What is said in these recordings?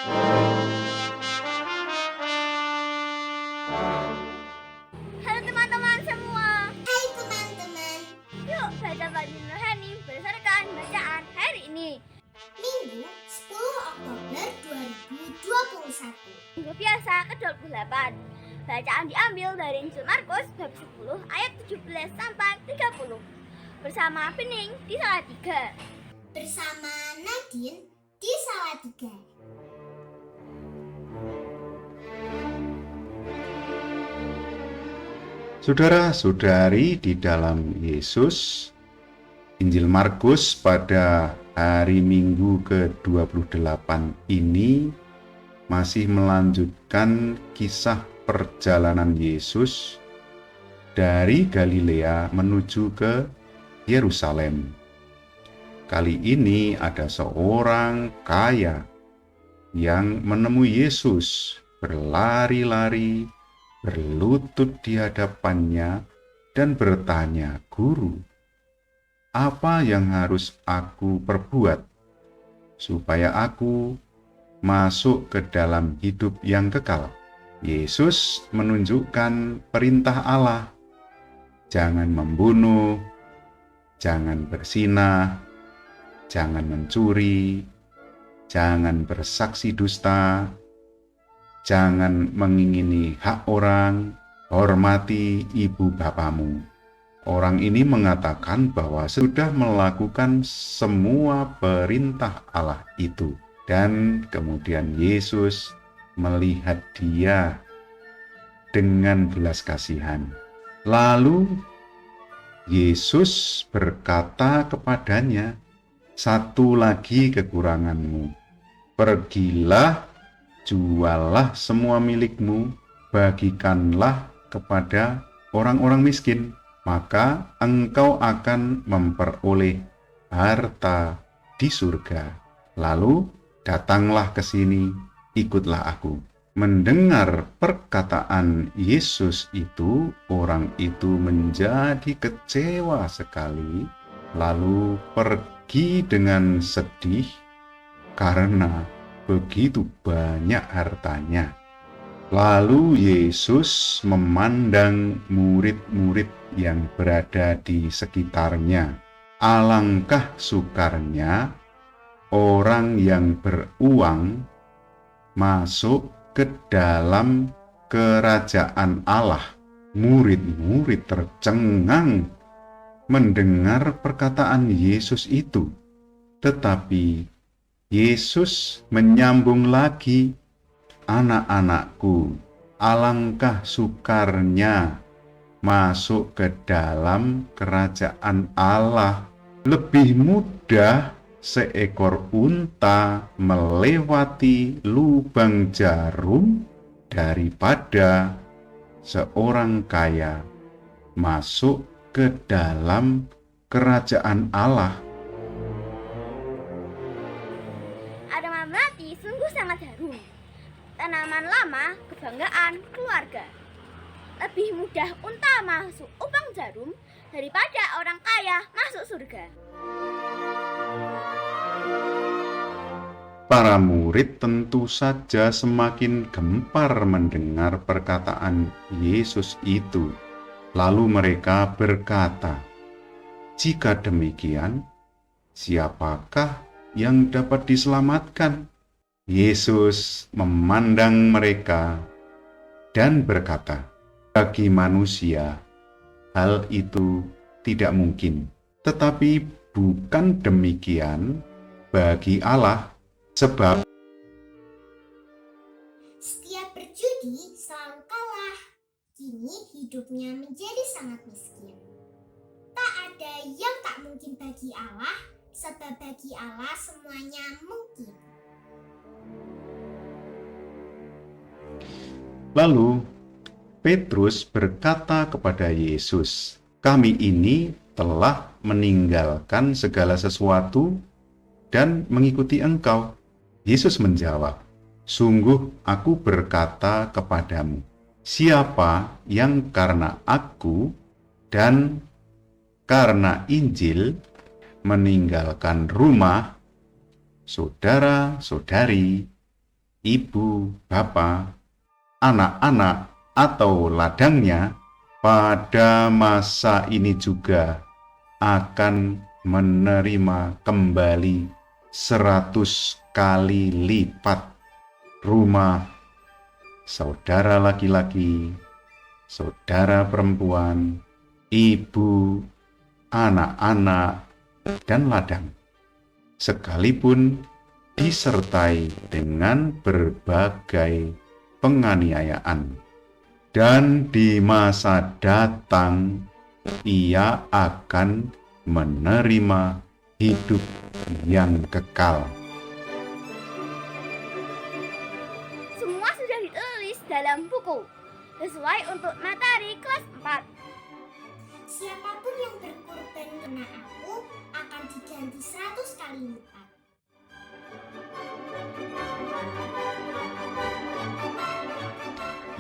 Halo teman-teman semua. Hai teman-teman, Yuk baca bagi Nurhani berdasarkan bacaan hari ini. Minggu 10 Oktober 2021. Minggu biasa ke-28. Bacaan diambil dari Injil Markus bab 10 ayat 17 sampai 30. Bersama Bening di Salatiga. Bersama Nadine di Salatiga. Saudara-saudari di dalam Yesus, Injil Markus pada hari Minggu ke-28 ini masih melanjutkan kisah perjalanan Yesus dari Galilea menuju ke Yerusalem. Kali ini ada seorang kaya yang menemui Yesus, berlari-lari, berlutut di hadapannya dan bertanya, "Guru, apa yang harus aku perbuat supaya aku masuk ke dalam hidup yang kekal?" Yesus menunjukkan perintah Allah, jangan membunuh, jangan berzinah, jangan mencuri, jangan bersaksi dusta, jangan mengingini hak orang, hormati ibu bapamu. Orang ini mengatakan bahwa sudah melakukan semua perintah Allah itu. Dan kemudian Yesus melihat dia dengan belas kasihan. Lalu Yesus berkata kepadanya, "Satu lagi kekuranganmu. Pergilah, juallah semua milikmu, bagikanlah kepada orang-orang miskin, maka engkau akan memperoleh harta di surga. Lalu datanglah ke sini, ikutlah aku." Mendengar perkataan Yesus itu, orang itu menjadi kecewa sekali, lalu pergi dengan sedih karena begitu banyak hartanya. Lalu Yesus memandang murid-murid yang berada di sekitarnya. Alangkah sukarnya orang yang beruang masuk ke dalam kerajaan Allah. Murid-murid tercengang mendengar perkataan Yesus itu. Tetapi Yesus menyambung lagi, "Anak-anakku, alangkah sukarnya masuk ke dalam kerajaan Allah. Lebih mudah seekor unta melewati lubang jarum daripada seorang kaya masuk ke dalam kerajaan Allah." Aroma melati sungguh sangat harum. Tanaman lama kebanggaan keluarga. Lebih mudah unta masuk lubang jarum daripada orang kaya masuk surga. Para murid tentu saja semakin gempar mendengar perkataan Yesus itu. Lalu mereka berkata, "Jika demikian, siapakah yang dapat diselamatkan?" Yesus memandang mereka dan berkata, "Bagi manusia, hal itu tidak mungkin. Tetapi bukan demikian bagi Allah. Sebab Setiap berjudi selalu kalah. Kini hidupnya menjadi sangat miskin. Tak ada yang tak mungkin bagi Allah, sebab bagi Allah semuanya mungkin." Lalu Petrus berkata kepada Yesus, "Kami ini telah meninggalkan segala sesuatu dan mengikuti Engkau." Yesus menjawab, "Sungguh aku berkata kepadamu, siapa yang karena aku dan karena Injil meninggalkan rumah, saudara-saudari, ibu, bapak, anak-anak, atau ladangnya pada masa ini juga akan menerima kembali 100 kali lipat rumah, saudara laki-laki, saudara perempuan, ibu, anak-anak, dan ladang, sekalipun disertai dengan berbagai penganiayaan. Dan di masa datang ia akan menerima hidup yang kekal. Semua sudah ditulis dalam buku, sesuai untuk materi kelas 4. Siapapun yang berkorban karena aku akan diganti 100 kali lipat.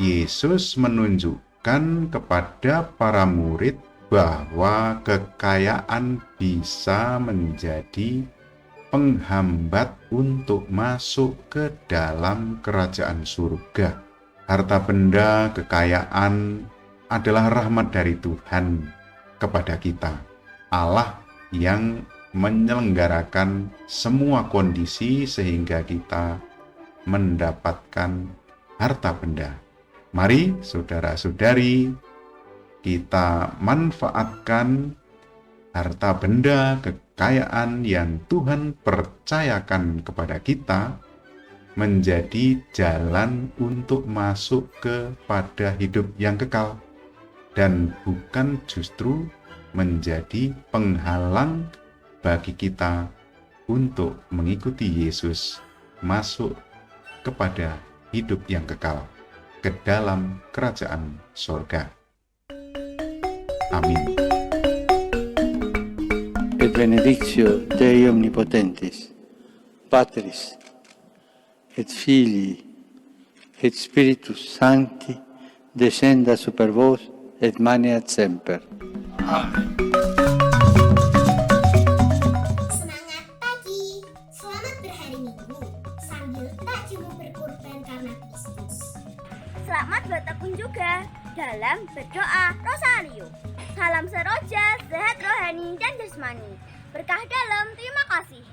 Yesus menunjukkan kepada para murid bahwa kekayaan bisa menjadi penghambat untuk masuk ke dalam kerajaan surga. Harta benda, kekayaan adalah rahmat dari Tuhan kepada kita. Allah yang menyelenggarakan semua kondisi sehingga kita mendapatkan harta benda. Mari saudara-saudari, kita manfaatkan harta benda, kekayaan yang Tuhan percayakan kepada kita menjadi jalan untuk masuk kepada hidup yang kekal, dan bukan justru menjadi penghalang bagi kita untuk mengikuti Yesus masuk kepada hidup yang kekal, ke dalam kerajaan sorga. Amin. Et benedictio Dei Omnipotentis, Patris, et Filii, et Spiritus Sancti, descenda super vos et maneat semper. Amen. Semangat pagi, selamat berhari Minggu, sambil tak cuma berkorban karena Kristus. Selamat bertekun juga dalam berdoa Rosario. Salam seroja, sehat rohani dan jasmani. Berkah dalam, terima kasih.